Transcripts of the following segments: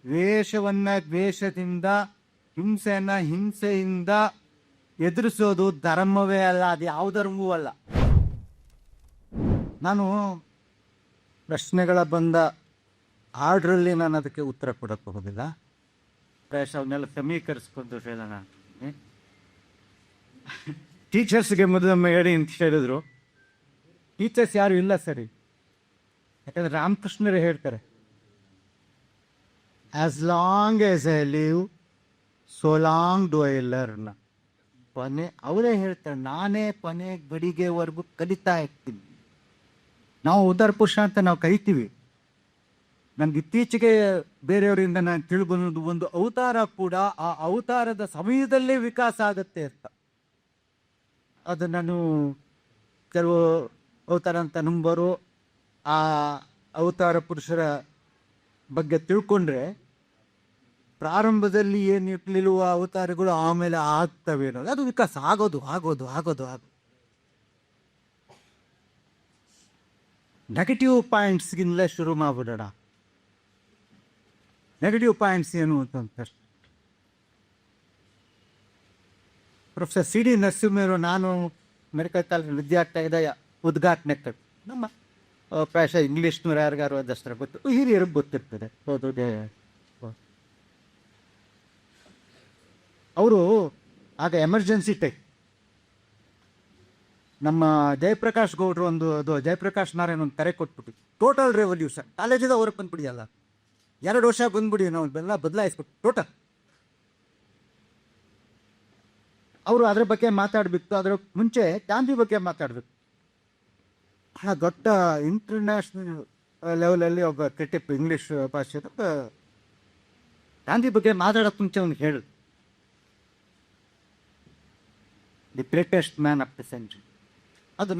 ದ್ವೇಷವನ್ನ ದ್ವೇಷದಿಂದ, ಹಿಂಸೆಯನ್ನ ಹಿಂಸೆಯಿಂದ ಎದುರಿಸೋದು ಧರ್ಮವೇ ಅಲ್ಲ. ಅದು ಯಾವ ಧರ್ಮವೂ ಅಲ್ಲ. ನಾನು ಪ್ರಶ್ನೆಗಳ ಬಂದ ಆರ್ಡ್ರಲ್ಲಿ ನಾನು ಅದಕ್ಕೆ ಉತ್ತರ ಕೊಡಕ್ಕೆ ಹೋಗೋದಿಲ್ಲ. ಪ್ರಾಯಶಃ ಅವನ್ನೆಲ್ಲ ಸಮೀಕರಿಸ್ಕೊಂಡು ಹೇಳೋಣ. ಟೀಚರ್ಸ್ಗೆ ಮೊದಲೊಮ್ಮೆ ಹೇಳಿ ಅಂತ ಹೇಳಿದ್ರು. ಟೀಚರ್ಸ್ ಯಾರು ಇಲ್ಲ ಸರಿ. ಯಾಕಂದ್ರೆ ರಾಮಕೃಷ್ಣರೇ ಹೇಳ್ತಾರೆ, as long as I live so long do I learn. ಅವರೇ ಹೇಳ್ತಾರೆ, ನಾನೇ ಕೊನೆ ಗಡಿಗೆವರೆಗೂ ಕಲಿತಾ ಇರ್ತೀನಿ. ನಾವು ಉದಾರ ಪುರುಷ ಅಂತ ನಾವು ಕರಿತೀವಿ. ನನ್ಗೆ ಇತ್ತೀಚೆಗೆ ಬೇರೆಯವರಿಂದ ನಾನು ತಿಳ್ಬಂದು ಒಂದು ಅವತಾರ ಕೂಡ ಆ ಅವತಾರದ ಸಮಯದಲ್ಲೇ ವಿಕಾಸ ಆಗುತ್ತೆ ಅಂತ. ಅದು ನಾನು ಕೆಲವು ಅವತಾರ ಅಂತ ನಂಬರು ಆ ಅವತಾರ ಪುರುಷರ ಬಗ್ಗೆ ತಿಳ್ಕೊಂಡ್ರೆ ಪ್ರಾರಂಭದಲ್ಲಿ ಏನಿರ್ಲಿರುವ ಅವತಾರಗಳು ಆಮೇಲೆ ಆಗ್ತವೆ ಅನ್ನೋದು, ಅದು ವಿಕಾಸ ಆಗೋದು ಆಗೋದು ಆಗೋದು ಆಗೋದು. ನೆಗೆಟಿವ್ ಪಾಯಿಂಟ್ಸ್ಗಿಂದಲೇ ಶುರು ಮಾಡ್ಬಿಡೋಣ. ನೆಗೆಟಿವ್ ಪಾಯಿಂಟ್ಸ್ ಏನು ಅಂತ ಪ್ರೊಫೆಸರ್ ಸಿ ಡಿ ನರಸಿಂಹರು, ನಾನು ಮೆಡಿಕಲ್ ಕಾಲೇಜ್ ವಿದ್ಯಾರ್ಥಿ ಉದ್ಘಾಟನೆ ನಮ್ಮ ಪ್ರಾಯಶಃ ಇಂಗ್ಲೀಷ್ನವ್ರು ಯಾರಿಗಾರು ಅದಷ್ಟರ ಗೊತ್ತು, ಹಿರಿಯರಿಗೆ ಗೊತ್ತಿರ್ತದೆ. ಹೌದು, ಅವರು ಆಗ ಎಮರ್ಜೆನ್ಸಿ ಟೈಮ್. ನಮ್ಮ ಜಯಪ್ರಕಾಶ್ ಗೌಡ್ರು ಅದು ಜಯಪ್ರಕಾಶ್ ನಾರಾಯಣ್ ಒಂದು ಕರೆ ಕೊಟ್ಬಿಟ್ಟು, ಟೋಟಲ್ ರೆವಲ್ಯೂಷನ್, ಕಾಲೇಜಿಂದ ಹೊರಗೆ ಬಂದ್ಬಿಡಿ, ಅಲ್ಲ 2 ವರ್ಷ ಬಂದ್ಬಿಡಿ, ನಾವು ಎಲ್ಲ ಬದಲಾಯಿಸ್ಬಿಟ್ಟು ಟೋಟಲ್. ಅವರು ಅದ್ರ ಬಗ್ಗೆ ಮಾತಾಡಬೇಕು. ಅದರ ಮುಂಚೆ ಗಾಂಧಿ ಬಗ್ಗೆ ಮಾತಾಡಬೇಕು. ಬಹಳ ದೊಡ್ಡ ಇಂಟರ್ನ್ಯಾಷನಲ್ ಲೆವೆಲಲ್ಲಿ ಒಬ್ಬ ಕ್ರಿಟಿಕ್ ಇಂಗ್ಲೀಷ್ ಭಾಷೆದ ಗಾಂಧಿ ಬಗ್ಗೆ ಮಾತಾಡೋಕ್ಕೆ ಮುಂಚೆ ಅವ್ನು ಹೇಳಿದ್ರು, the greatest man of the century. ಅದು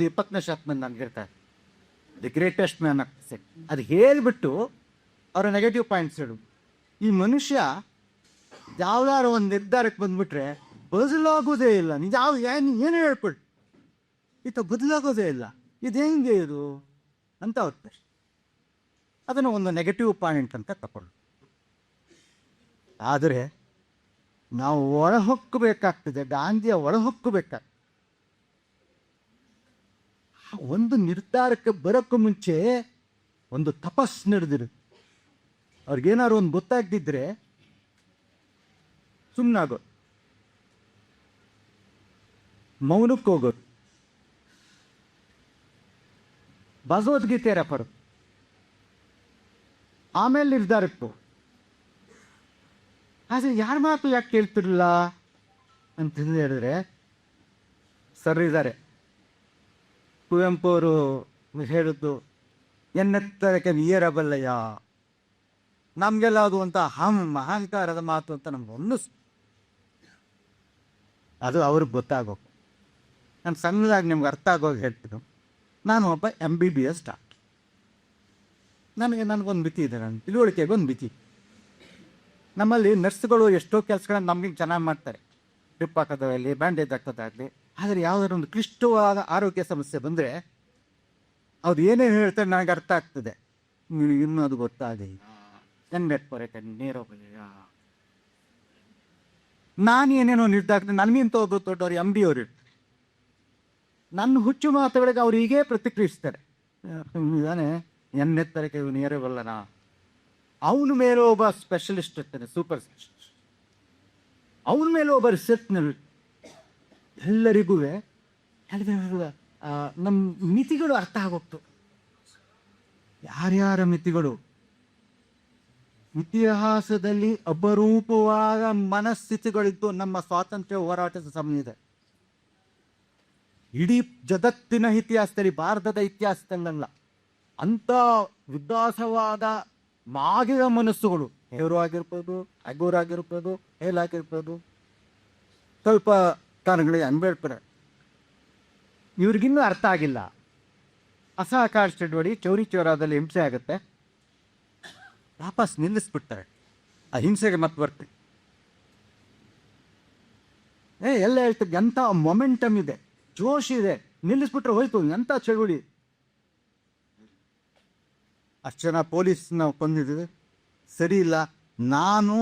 20ನೇ ಶತಮಾನ ನಾನು ಹೇಳ್ತಾ ಇದ್ದೆ, the greatest man of the century. ಅದು ಹೇಳಿಬಿಟ್ಟು ಅವರ ನೆಗೆಟಿವ್ ಪಾಯಿಂಟ್ಸ್ ಹೇಳು. ಈ ಮನುಷ್ಯ ಯಾವ್ದಾರು ಒಂದು ನಿರ್ಧಾರಕ್ಕೆ ಬಂದ್ಬಿಟ್ರೆ ಬದಲಾಗೋದೇ ಇಲ್ಲ. ನೀವು ಏನು ಹೇಳ್ಕೊಡಿ, ಬದಲಾಗೋದೇ ಇಲ್ಲ, ಇದು ಹೆಂಗೆ ಇದು ಅಂತ ಅವ್ರ ಪ್ರಶ್ನೆ. ಅದನ್ನು ಒಂದು ನೆಗೆಟಿವ್ ಪಾಯಿಂಟ್ ಅಂತ ತಗೊಳ್ಳಿ. ಆದರೆ ನಾವು ಒಳಹೊಕ್ಕಬೇಕಾಗ್ತದೆ, ಗಾಂಧಿಯ ಒಳಹೊಕ್ಕಬೇಕಾಗ್ತದೆ. ಒಂದು ನಿರ್ಧಾರಕ್ಕೆ ಬರೋಕ್ಕೂ ಮುಂಚೆ ಒಂದು ತಪಸ್ ನಡೆದಿರುತ್ತೆ. ಅವ್ರಿಗೇನಾದ್ರು ಒಂದು ಗೊತ್ತಾಗ್ದಿದ್ರೆ ಸುಮ್ಮನಾಗೋದು, ಮೌನಕ್ಕೆ ಹೋಗೋದು, ಭಗವದ್ಗೀತೆ ರೆಫರ್, ಆಮೇಲೆ ನಿರ್ಧಾರಕ್ಕೆ. ಆದರೆ ಯಾರ ಮಾತು ಯಾಕೆ ಕೇಳ್ತಿರಲಿಲ್ಲ ಅಂತ ಹೇಳಿದ್ರೆ, ಸರ್ ಇದ್ದಾರೆ ಕುವೆಂಪು ಅವರು ಹೇಳಿದ್ದು, ಎನ್ನೆತ್ತರಕ್ಕೆ ಏರಬಲ್ಲಯ್ಯ. ನಮಗೆಲ್ಲ ಅದು ಅಂತ ಅಹಂಕಾರದ ಮಾತು ಅಂತ ನಮ್ಗೆ ಅನ್ನಿಸ್ತು. ಅದು ಅವ್ರಿಗೆ ಗೊತ್ತಾಗೋದು. ನಾನು ಸಣ್ಣದಾಗಿ ನಿಮ್ಗೆ ಅರ್ಥ ಆಗೋಗಿ ಹೇಳ್ತೀನಿ. ನಾನು ಒಬ್ಬ MBBS ಡಾಕ್ಟ್ರ್. ನನಗೊಂದು ಮಿತಿ ಇದೆ, ನನ್ನ ತಿಳುವಳಿಕೆಗೊಂದು ಮಿತಿ. ನಮ್ಮಲ್ಲಿ ನರ್ಸ್ಗಳು ಎಷ್ಟೋ ಕೆಲಸಗಳನ್ನ ನಮಗೆ ಚೆನ್ನಾಗಿ ಮಾಡ್ತಾರೆ, ಡ್ರಿಪ್ ಹಾಕೋದಾಗಲಿ, ಬ್ಯಾಂಡೇಜ್ ಹಾಕೋದಾಗಲಿ. ಆದರೆ ಯಾವುದಾದ್ರು ಒಂದು ಕ್ಲಿಷ್ಟವಾದ ಆರೋಗ್ಯ ಸಮಸ್ಯೆ ಬಂದರೆ ಅವ್ರು ಏನೇನು ಹೇಳ್ತಾರೆ ನನಗೆ ಅರ್ಥ ಆಗ್ತದೆ. ಇನ್ನೂ ಅದು ಗೊತ್ತಾಗಲಿ, ನೇರ ನಾನು ಏನೇನೋ ನಿರ್ಧಾರ, ನನಗಿಂತ ಒಬ್ಬ ದೊಡ್ಡವ್ರು MD ಅವರು ನನ್ನ ಹುಚ್ಚು ಮಾತುಗಳಿಗೆ ಅವ್ರು ಹೀಗೇ ಪ್ರತಿಕ್ರಿಯಿಸ್ತಾರೆ. ಇದಾನೆ ಎನ್ನೆತ್ತರಕ್ಕೆ ನೇರವಲ್ಲನಾ. ಅವನ ಮೇಲೆ ಒಬ್ಬ ಸ್ಪೆಷಲಿಸ್ಟ್ ಇರ್ತಾನೆ, ಸೂಪರ್ ಸ್ಪೆಷಲಿಸ್ಟ್. ಅವನ ಮೇಲೆ ಒಬ್ಬ ರಿಸರ್ಚ್ನಲ್ಲಿ. ಎಲ್ಲರಿಗೂ ನಮ್ಮ ಮಿತಿಗಳು ಅರ್ಥ ಆಗೋಗ್ತು. ಯಾರ್ಯಾರ ಮಿತಿಗಳು. ಇತಿಹಾಸದಲ್ಲಿ ಅಪರೂಪವಾದ ಮನಸ್ಥಿತಿಗಳಿದ್ದು ನಮ್ಮ ಸ್ವಾತಂತ್ರ್ಯ ಹೋರಾಟದ ಸಮಯದ. ಇಡೀ ಜಗತ್ತಿನ ಇತಿಹಾಸದಲ್ಲಿ, ಭಾರತದ ಇತಿಹಾಸದಲ್ಲ, ಅಂಥ ವಿಕಾಸವಾದ ಮಾಗಿದ ಮನಸ್ಸುಗಳು, ನೆಹರು ಆಗಿರ್ಬೋದು, ಟ್ಯಾಗೋರ್ ಆಗಿರ್ಬೋದು, ಹೇಲ್ ಆಗಿರ್ಬೋದು, ಸ್ವಲ್ಪ ಕಾರಣಗಳಿಗೆ ಅಂಬೇಡ್ಕರ್, ಇವ್ರಿಗಿನ್ನೂ ಅರ್ಥ ಆಗಿಲ್ಲ. ಅಸಹಕಾರ ಚಳವಳಿ ಚೌರಿ ಚೌರಾದಲ್ಲಿ ಹಿಂಸೆ ಆಗುತ್ತೆ, ವಾಪಸ್ ನಿಲ್ಲಿಸ್ಬಿಡ್ತಾರೆ. ಆ ಹಿಂಸೆಗೆ ಮತ್ತೆ ಬರ್ತೀವಿ. ಎಲ್ಲ ಹೇಳ್ತೀವಿ, ಎಂಥ ಮೊಮೆಂಟಮ್ ಇದೆ, ಜೋಶ್ ಇದೆ, ನಿಲ್ಲಿಸ್ಬಿಟ್ರೆ ಹೋಯ್ತು ಎಂಥ ಚಳವಳಿ. ಅಷ್ಟು ಜನ ಪೊಲೀಸ್ ನಾವು ಕೊಂದಿದ್ದೀವಿ, ಸರಿ ಇಲ್ಲ. ನಾನು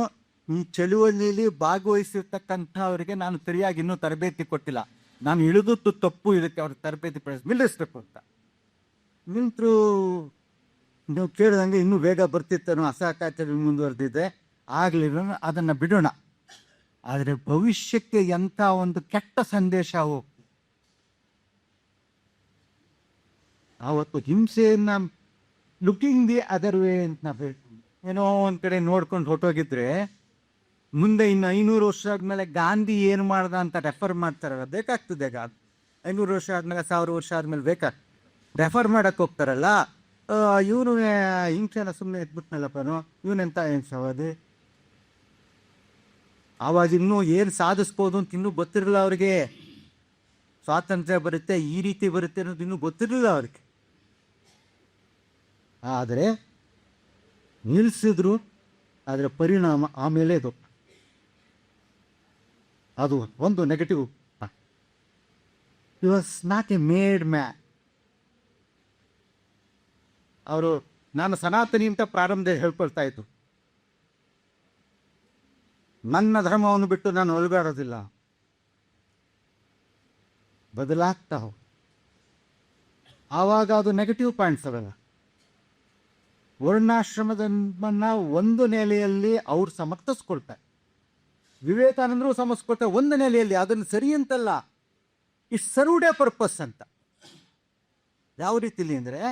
ಈ ಚಳುವಳಿಯಲ್ಲಿ ಭಾಗವಹಿಸಿರ್ತಕ್ಕಂಥವರಿಗೆ ನಾನು ಸರಿಯಾಗಿ ಇನ್ನೂ ತರಬೇತಿ ಕೊಟ್ಟಿಲ್ಲ. ನಾನು ಇಳಿದದ್ದು ತಪ್ಪು, ಇದಕ್ಕೆ ಅವ್ರ ತರಬೇತಿ ನಿಲ್ಲಿಸ್ಬೇಕು ಅಂತ ನಿಂತರು. ನೀವು ಕೇಳಿದಂಗೆ ಇನ್ನೂ ಬೇಗ ಬರ್ತಿತ್ತೇನೋ, ಅಸಹಕಾರಿ ಮುಂದುವರೆದಿದೆ, ಆಗಲಿಲ್ಲ, ಅದನ್ನು ಬಿಡೋಣ. ಆದರೆ ಭವಿಷ್ಯಕ್ಕೆ ಎಂಥ ಒಂದು ಕೆಟ್ಟ ಸಂದೇಶ ಹೋಗ್ತದೆ. ಆವತ್ತು ಹಿಂಸೆಯನ್ನು ಲುಕಿಂಗ್ ದಿ ಅದರ್ ವೇ ಅಂತ ನಾವು ಹೇಳ್ತೀವಿ. ಏನೋ ಒಂದು ಕಡೆ ನೋಡ್ಕೊಂಡು ಹೊಟ್ಟೋಗಿದ್ರೆ ಮುಂದೆ ಇನ್ನು 500 ವರ್ಷ ಆದಮೇಲೆ ಗಾಂಧಿ ಏನು ಮಾಡ್ದ ಅಂತ ರೆಫರ್ ಮಾಡ್ತಾರಲ್ಲ, ಬೇಕಾಗ್ತದೆ. 500 ವರ್ಷ ಆದ್ಮೇಲೆ, 1000 ವರ್ಷ ಆದ್ಮೇಲೆ ಬೇಕಾಗ್ತದೆ. ರೆಫರ್ ಮಾಡಕ್ಕೆ ಹೋಗ್ತಾರಲ್ಲ, ಇವನು ಹಿಂಸೆನ ಸುಮ್ಮನೆ ಎದ್ಬಿಟ್ನಲ್ಲಪ್ಪನೋ, ಇವನೆಂತ ಹಿಂಸವಾದಿ. ಆವಾಗ ಇನ್ನೂ ಏನು ಸಾಧಿಸ್ಬೋದು ಅಂತ ಇನ್ನೂ ಗೊತ್ತಿರಲಿಲ್ಲ ಅವ್ರಿಗೆ. ಸ್ವಾತಂತ್ರ್ಯ ಬರುತ್ತೆ, ಈ ರೀತಿ ಬರುತ್ತೆ ಅನ್ನೋದು ಇನ್ನೂ ಗೊತ್ತಿರಲಿಲ್ಲ ಅವ್ರಿಗೆ. ಆದರೆ ನಿಲ್ಲಿಸಿದ್ರು. ಅದರ ಪರಿಣಾಮ ಆಮೇಲೆ ಅದು ಒಂದು negative. He was not A made man. ಅವರು, ನಾನು ಸನಾತನಿ ಅಂತ ಪ್ರಾರಂಭದಲ್ಲಿ ಹೇಳ್ಕೊಳ್ತಾ ಇದ್ದು, ನನ್ನ ಧರ್ಮವನ್ನು ಬಿಟ್ಟು ನಾನು ಒಳಗಾಡೋದಿಲ್ಲ. ಬದಲಾಗ್ತಾ ಹೋಗಿ ಆವಾಗ ಅದು ನೆಗೆಟಿವ್ ಪಾಯಿಂಟ್ಸ್ ಅವೆಲ್ಲ. ವರ್ಣಾಶ್ರಮದನ್ನ ಒಂದು ನೆಲೆಯಲ್ಲಿ ಅವ್ರು ಸಮರ್ಥಿಸ್ಕೊಳ್ತಾರೆ, ವಿವೇಕಾನಂದರು ಸಮರ್ಥಿಸ್ಕೊಳ್ತಾರೆ ಒಂದು ನೆಲೆಯಲ್ಲಿ. ಅದನ್ನು ಸರಿ ಅಂತಲ್ಲ, ಇಟ್ ಸರ್ವ್ಡ್ ಎ ಪರ್ಪಸ್ ಅಂತ. ಯಾವ ರೀತಿಲಿ ಅಂದರೆ,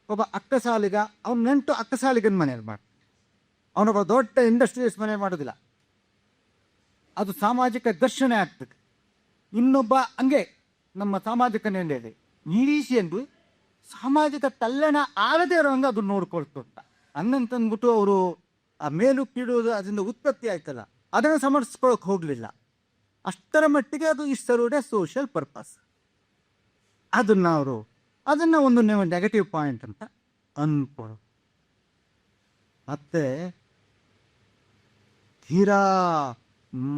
ಒಬ್ಬ ಅಕ್ಕಸಾಲಿಗ, ಅವ್ನು ನೆಂಟು ಅಕ್ಕಸಾಲಿಗನ ಮನೇಲಿ ಮಾಡ್ತಾನೆ, ಅವನೊಬ್ಬ ದೊಡ್ಡ ಇಂಡಸ್ಟ್ರಿಯಲ್ಸ್ ಮನೇಲಿ ಮಾಡೋದಿಲ್ಲ. ಅದು ಸಾಮಾಜಿಕ ಘರ್ಷಣೆ ಆಗ್ತದೆ. ಇನ್ನೊಬ್ಬ ಹಂಗೆ ನಮ್ಮ ಸಾಮಾಜಿಕ ನೆಲೆಯಲ್ಲಿ ಈ ರೀತಿ ಎಂದು ಸಾಮಾಜಿಕ ತಲ್ಲಣ ಆಗದೇ ಇರೋಂಗೆ ಅದು ನೋಡ್ಕೊಳ್ತಂತ ಅನ್ನಂತಂದ್ಬಿಟ್ಟು ಅವರು ಆ ಮೇಲು ಕೀಳುವುದು ಅದರಿಂದ ಉತ್ಪತ್ತಿ ಆಯ್ತಲ್ಲ, ಅದನ್ನು ಸಮರ್ಥಿಸ್ಕೊಳಕ್ಕೆ ಹೋಗಲಿಲ್ಲ. ಅಷ್ಟರ ಮಟ್ಟಿಗೆ ಅದು ಇಷ್ಟರುಡೆ ಸೋಷಿಯಲ್ ಪರ್ಪಸ್. ಅದನ್ನು ಒಂದು ನೆಗೆಟಿವ್ ಪಾಯಿಂಟ್ ಅಂತ ಅನ್ಕೊಳ್ಳೋ. ಮತ್ತೆ ತೀರಾ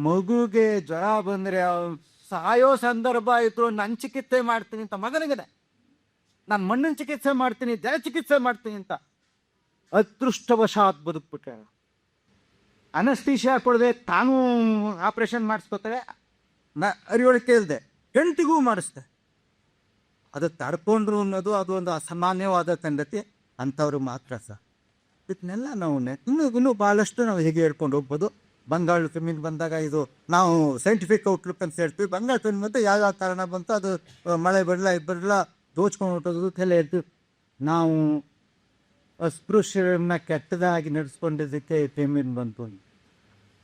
ಮಗುಗೆ ಜ್ವರ ಬಂದರೆ ಸಾಯೋ ಸಂದರ್ಭ ಆಯಿತು, ನಾನು ಚಿಕಿತ್ಸೆ ಮಾಡ್ತೀನಿ ಅಂತ ಮಗನಿಗೆ, ನಾನು ಮಣ್ಣಿನ ಚಿಕಿತ್ಸೆ ಮಾಡ್ತೀನಿ, ದೇಹ ಚಿಕಿತ್ಸೆ ಮಾಡ್ತೀನಿ ಅಂತ ಅದೃಷ್ಟವಶಾತ್ ಬದುಕ್ಬಿಟ್ರೆ, ಅನಸ್ತೀಶಿಯಾ ಕೊಡದೆ ತಾನೂ ಆಪ್ರೇಷನ್ ಮಾಡಿಸ್ಕೋತಾರೆ, ಅರಿವಳಿಕೆ ಇಲ್ಲದೆ ಹೆಂಡತಿಗೂ ಮಾಡಿಸ್ದೆ. ಅದು ತಡ್ಕೊಂಡ್ರು ಅನ್ನೋದು ಅದು ಒಂದು ಅಸಾಮಾನ್ಯವಾದ ಸಂಗತಿ. ಅಂಥವ್ರು ಮಾತ್ರ ಸಹ ಇದನ್ನೆಲ್ಲ ನಾವು ಇನ್ನೂ ಭಾಳಷ್ಟು ನಾವು ಹೇಗೆ ಹೇಳ್ಕೊಂಡು ಹೋಗ್ಬೋದು. ಬಂಗಾಳ ಫಿಲ್ಮಿಗೆ ಬಂದಾಗ ಇದು ನಾವು ಸೈಂಟಿಫಿಕ್ ಔಟ್ಲುಕ್ ಅಂತ ಹೇಳ್ತೀವಿ. ಬಂಗಾಳ ಫಿಲ್ಮ್ ಅಂತ ಯಾವ ಕಾರಣ ಬಂತು, ಅದು ಮಳೆ ಬರಲ್ಲ, ಇದು ಬರಲ್ಲ, ದೋಚ್ಕೊಂಡು ಹೊಟ್ಟೋದು ಎಲ್ಲ ಹೇಳ್ತೀವಿ ನಾವು. ಅಸ್ಪೃಶ್ಯರನ್ನ ಕೆಟ್ಟದಾಗಿ ನಡೆಸ್ಕೊಂಡಿದ್ದಕ್ಕೆ ಫಿಲ್ಮಿನ್ ಬಂತು,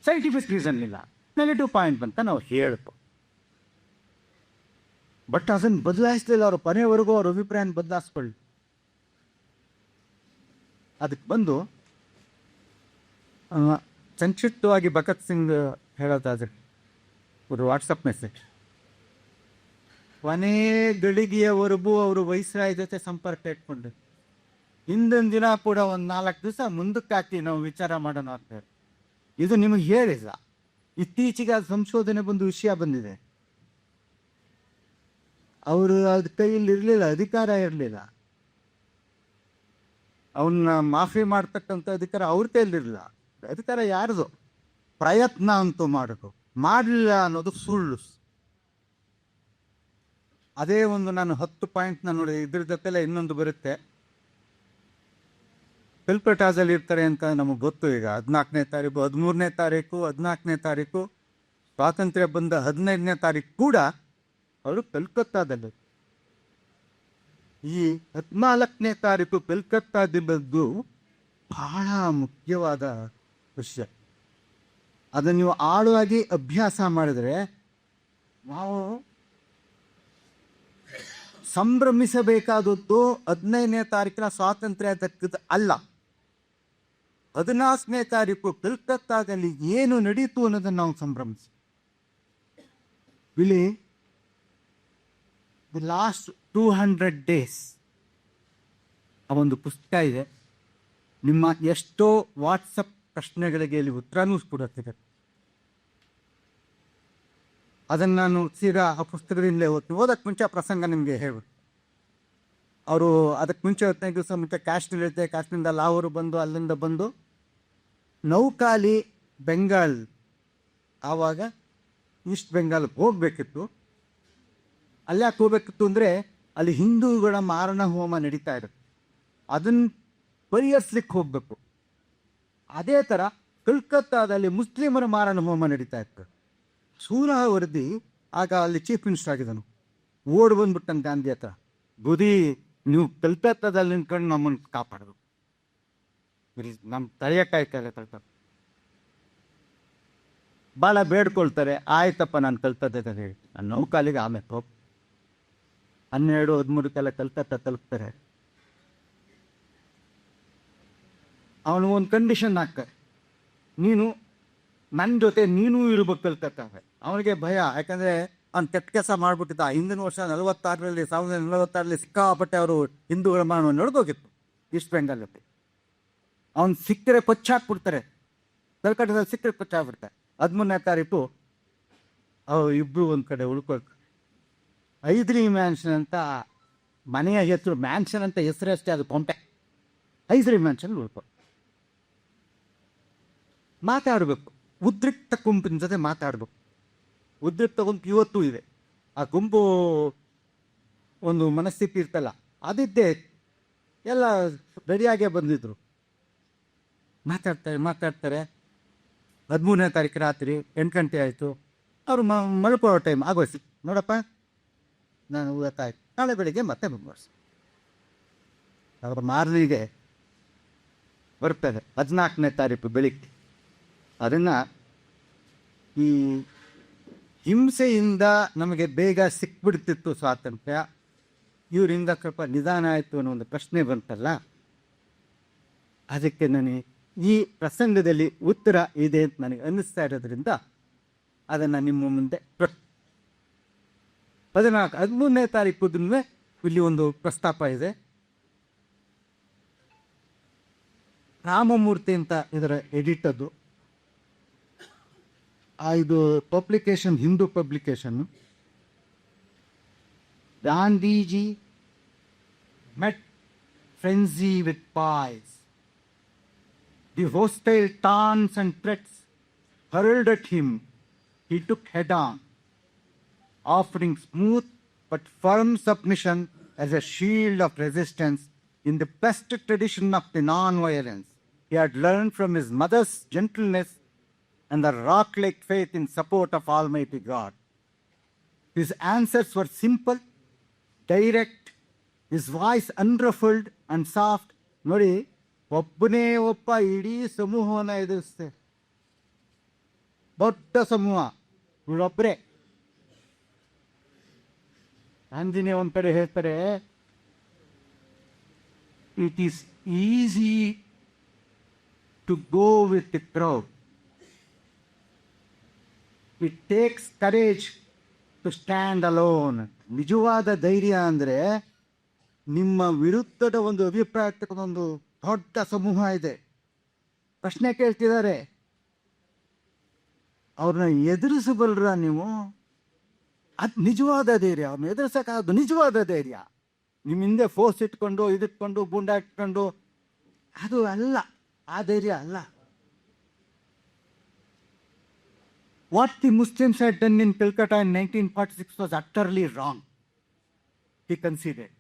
ಸೈಂಟಿಫಿಕ್ ರೀಸನ್ ಇಲ್ಲ, ನೆಗೆಟಿವ್ ಪಾಯಿಂಟ್ ಬಂತ ನಾವು ಹೇಳ್ಬೋದು. ಬಟ್ ಅದನ್ನು ಬದಲಾಯಿಸಲಿಲ್ಲ ಅವರು, ಕೊನೆಯವರೆಗೂ ಅವ್ರ ಅಭಿಪ್ರಾಯನ ಬದಲಾಯಿಸ್ಕೊಳ್ಳಿ. ಅದಕ್ಕೆ ಬಂದು ಸಂಕ್ಷಿಪ್ತವಾಗಿ ಭಗತ್ ಸಿಂಗ್ ಹೇಳೋದಾದ್ರೆ ಒಂದು ವಾಟ್ಸಪ್ ಮೆಸೇಜ್, ಕೊನೆ ಗಳಿಗೆಯವರೆಗೂ ಅವರು ವೈಸ್ರಾಯ್ ಜೊತೆ ಸಂಪರ್ಕ ಇಟ್ಕೊಂಡು ಹಿಂದಿನ ದಿನ ಕೂಡ ಒಂದು 4 ದಿವಸ ಮುಂದಕ್ಕೆ ಹಾಕಿ ನಾವು ವಿಚಾರ ಮಾಡೋಣ ಅಂತ ಹೇಳಿ. ಇದು ನಿಮಗೆ ಹೇಳಿಲ್ಲ, ಇತ್ತೀಚೆಗೆ ಅದು ಸಂಶೋಧನೆ ಬಂದು ವಿಷಯ ಬಂದಿದೆ. ಅವರು ಅದು ಕೈಯಲ್ಲಿ ಇರಲಿಲ್ಲ, ಅಧಿಕಾರ ಇರಲಿಲ್ಲ, ಅವನ್ನ ಮಾಫಿ ಮಾಡ್ತಕ್ಕಂಥ ಅಧಿಕಾರ ಅವ್ರ ಕೈಯಲ್ಲಿರಲಿಲ್ಲ. ಅಧಿಕಾರ ಯಾರ್ದು? ಪ್ರಯತ್ನ ಅಂತೂ ಮಾಡೋದು, ಮಾಡಲಿಲ್ಲ ಅನ್ನೋದು ಸುಳ್ಳು. ಅದೇ ಒಂದು ನಾನು 10 ಪಾಯಿಂಟ್ನ ನೋಡಿ, ಇದ್ರ ಜೊತೆಲೆ ಇನ್ನೊಂದು ಬರುತ್ತೆ. ಕಲ್ಕಟ್ಟಾದಲ್ಲಿ ಇರ್ತಾರೆ ಅಂತ ನಮಗೆ ಗೊತ್ತು. ಈಗ 14ನೇ ತಾರೀಕು, 13ನೇ ತಾರೀಕು, 14ನೇ ತಾರೀಕು, ಸ್ವಾತಂತ್ರ್ಯ ಬಂದ 15ನೇ ತಾರೀಕು ಕೂಡ ಅವರು ಕಲ್ಕತ್ತಾದಲ್ಲಿ. ಈ 14ನೇ ತಾರೀಕು ಕಲ್ಕತ್ತಾದಿದ್ದು ಬಹಳ ಮುಖ್ಯವಾದ ವಿಷಯ. ಅದನ್ನು ನೀವು ಆಳವಾಗಿ ಅಭ್ಯಾಸ ಮಾಡಿದರೆ, ನಾವು ಸಂಭ್ರಮಿಸಬೇಕಾದದ್ದು 15ನೇ ತಾರೀಕಿನ ಸ್ವಾತಂತ್ರ್ಯ ದಕ್ಕದ ಅಲ್ಲ, 14ನೇ ತಾರೀಕು ಕಲ್ಕತ್ತಾದಲ್ಲಿ ಏನು ನಡೀತು ಅನ್ನೋದನ್ನು ನಾವು ಸಂಭ್ರಮಿಸಿ. ಇಲ್ಲಿ ದಿ ಲಾಸ್ಟ್ 200 days ಆ ಒಂದು ಪುಸ್ತಕ ಇದೆ. ನಿಮ್ಮ ಎಷ್ಟೋ ವಾಟ್ಸಪ್ ಪ್ರಶ್ನೆಗಳಿಗೆ ಇಲ್ಲಿ ಉತ್ತರನೂ ಕೂಡ ಸಿಗುತ್ತೆ. ಅದನ್ನು ನಾನು ಸೀದಾ ಆ ಪುಸ್ತಕದಿಂದಲೇ ಓದಕ್ಕೆ ಮುಂಚೆ ಆ ಪ್ರಸಂಗ ನಿಮಗೆ ಹೇಳ್ಬಿಟ್ಟು, ಅವರು ಅದಕ್ಕೆ ಮುಂಚೆ 15 ದಿವಸ ಮುಂಚೆ ಕಾಶ್ಮೀರ ಇರುತ್ತೆ, ಕಾಶ್ಮೀರದಿಂದ ಲಾಹೋರು ಬಂದು, ಅಲ್ಲಿಂದ ಬಂದು ನೌಕಾಲಿ ಬೆಂಗಾಲ್, ಆವಾಗ ಈಸ್ಟ್ ಬೆಂಗಾಲ್ಗೆ ಹೋಗಬೇಕಿತ್ತು. ಅಲ್ಲಿ ಯಾಕೆ ಹೋಗ್ಬೇಕಿತ್ತು ಅಂದರೆ ಅಲ್ಲಿ ಹಿಂದೂಗಳ ಮಾರಣ ಹೋಮ ನಡೀತಾ ಇರುತ್ತೆ, ಅದನ್ನು ಪರಿಹರಿಸ್ಲಿಕ್ಕೆ ಹೋಗಬೇಕು. ಅದೇ ಥರ ಕಲ್ಕತ್ತಾದಲ್ಲಿ ಮುಸ್ಲಿಮರ ಮಾರಣ ಹೋಮ ನಡೀತಾ ಇತ್ತು. ಸೂರಹವರ್ದಿ ಆಗ ಅಲ್ಲಿ ಚೀಫ್ ಮಿನಿಸ್ಟರ್ ಆಗಿದ್ದನು. ಓಡ್ ಬಂದ್ಬಿಟ್ಟಂತ ಗಾಂಧಿ ಹತ್ರ, ಬುದಿ ನೀವು ಕಲ್ಕತ್ತಾದಲ್ಲಿ ನಿಂತ್ಕೊಂಡು ನಮ್ಮನ್ನು ಕಾಪಾಡೋದು, ನಮ್ಮ ತಲೆಯಕ್ಕಾಯ್ತಲ್ಲ ಕಲ್ಕತ್ತ. ಭಾಳ ಬೇಡ್ಕೊಳ್ತಾರೆ, ಆಯ್ತಪ್ಪ ನಾನು ಕಲ್ಕತ್ತಾ ಹೇಳಿ ನಾನು ನೌಕಾಲಿಗೆ ಆಮೇಲೆ ಹೋಗಿ 12-13 ಕಲ್ಕತ್ತಾ ತಲುಪ್ತಾರೆ. ಅವನು ಒಂದು ಕಂಡೀಷನ್ ಹಾಕ್ತಾರೆ, ನೀನು ನನ್ನ ಜೊತೆ ನೀನು ಇರ್ಬೇಕು ಕಲ್ಕತ್ತಾ. ಅವನಿಗೆ ಭಯ, ಯಾಕಂದರೆ ಅವ್ನು ಕೆಟ್ಟ ಕೆಲಸ ಮಾಡಿಬಿಟ್ಟಿದ್ದ. ಹಿಂದಿನ ವರ್ಷ 1946ರಲ್ಲಿ ಸಿಕ್ಕಾಪಟ್ಟೆ ಅವರು ಹಿಂದೂಗಳ ಮಾನವ ನಡೆದೋಗಿತ್ತು ಈಸ್ಟ್ ಬೆಂಗಾಲಲ್ಲಿ. ಅವ್ನು ಸಿಕ್ಕರೆ ಕೊಚ್ಚಾಕ್ಬಿಡ್ತಾರೆ, ಕಲ್ಕತ್ತಾದಲ್ಲಿ ಸಿಕ್ಕರೆ ಕೊಚ್ಚಾಕ್ಬಿಡ್ತಾರೆ. 13ನೇ ತಾರೀಕು ಅವ್ರು ಇಬ್ಬರು ಒಂದು ಕಡೆ ಉಳ್ಕೊಳ್ತಾರೆ. ಐದ್ರಿ ಮ್ಯಾನ್ಷನ್ ಅಂತ ಮನೆಯ ಹೆಸರು, ಮ್ಯಾನ್ಷನ್ ಅಂತ ಹೆಸರು ಅಷ್ಟೇ, ಅದು ಕೊಂಪೆ. ಐದ್ರಿ ಮ್ಯಾನ್ಷನ್ ಉಳ್ಕೊ, ಮಾತಾಡಬೇಕು, ಉದ್ರಿಕ್ತ ಗುಂಪಿನ ಜೊತೆ ಮಾತಾಡಬೇಕು. ಉದ್ರಿಕ್ತ ಗುಂಪು ಇವತ್ತೂ ಇದೆ. ಆ ಗುಂಪು ಒಂದು ಮನಸ್ಥಿತಿ ಇರ್ತಲ್ಲ, ಅದಿದ್ದೇ ಎಲ್ಲ ರೆಡಿಯಾಗೇ ಬಂದಿದ್ರು. ಮಾತಾಡ್ತಾರೆ. 13ನೇ ತಾರೀಕು ರಾತ್ರಿ 8 ಗಂಟೆ ಆಯಿತು. ಅವರು ಮಲ್ಕೊಳ್ಳೋ ಟೈಮ್ ಆಗೋಯ್ತು. ನೋಡಪ್ಪ, ನಾನು ಗೊತ್ತಾಯ್ತು, ನಾಳೆ ಬೆಳಿಗ್ಗೆ ಮತ್ತೆ ಮುಂದುವರ್ಸಿ. ಅವ್ರ ಮಾರನಿಗೆ ಬರ್ತದೆ 14ನೇ ತಾರೀಕು ಬೆಳಿಗ್ಗೆ. ಅದನ್ನು ಈ ಹಿಂಸೆಯಿಂದ ನಮಗೆ ಬೇಗ ಸಿಕ್ಬಿಡ್ತಿತ್ತು ಸ್ವಾತಂತ್ರ್ಯ, ಇವರಿಂದ ಸ್ವಲ್ಪ ನಿಧಾನ ಆಯಿತು ಅನ್ನೋ ಒಂದು ಪ್ರಶ್ನೆ ಬಂತಲ್ಲ, ಅದಕ್ಕೆ ನನಗೆ ಈ ಪ್ರಸಂಗದಲ್ಲಿ ಉತ್ತರ ಇದೆ ಅಂತ ನನಗೆ ಅನ್ನಿಸ್ತಾ ಇರೋದ್ರಿಂದ ಅದನ್ನು ನಿಮ್ಮ ಮುಂದೆ 13ನೇ ತಾರೀಕು ಇಲ್ಲಿ ಒಂದು ಪ್ರಸ್ತಾಪ ಇದೆ. ರಾಮಮೂರ್ತಿ ಅಂತ ಇದರ ಎಡಿಟ್ ಅದು. ಇದು ಪಬ್ಲಿಕೇಶನ್, ಹಿಂದೂ ಪಬ್ಲಿಕೇಶನ್ನು. Gandhiji met frenzy with poise. The hostile taunts and threats hurled at him he took head on, offering smooth but firm submission as a shield of resistance in the best tradition of the non-violence he had learned from his mother's gentleness and the rock-like faith in support of Almighty God. His answers were simple, direct, his voice unruffled and soft. ನೋಡಿ, ಒಬ್ಬನೇ ಇಡೀ ಸಮೂಹವನ್ನು ಎದುರಿಸ್ತೆ, ದೊಡ್ಡ ಸಮೂಹ, ಇವರೊಬ್ಬರೇ. ಆಂಜನೇಯ ಒಂದು ಕಡೆ ಹೇಳ್ತಾರೆ, it is easy to go with the crowd, it takes courage to stand alone. ನಿಜವಾದ ಧೈರ್ಯ ಅಂದರೆ ನಿಮ್ಮ ವಿರುದ್ಧದ ಒಂದು ಅಭಿಪ್ರಾಯ ಒಂದು ದೊಡ್ಡ ಸಮೂಹ ಇದೆ, ಪ್ರಶ್ನೆ ಕೇಳ್ತಿದ್ದಾರೆ, ಅವ್ರನ್ನ ಎದುರಿಸಬಲ್ರ ನೀವು? ಅದು ನಿಜವಾದ ಧೈರ್ಯ. ಅವ್ರನ್ನ ಎದುರಿಸೋಕ್ಕಾಗೋದು ನಿಜವಾದ ಧೈರ್ಯ. ನಿಮ್ಮ ಹಿಂದೆ ಫೋರ್ಸ್ ಇಟ್ಕೊಂಡು ಇದಿಟ್ಕೊಂಡು ಗುಂಡ ಇಟ್ಕೊಂಡು ಅದು ಅಲ್ಲ, ಆ ಧೈರ್ಯ ಅಲ್ಲ. What the Muslims had done in Calcutta in 1946 was utterly wrong, he considered.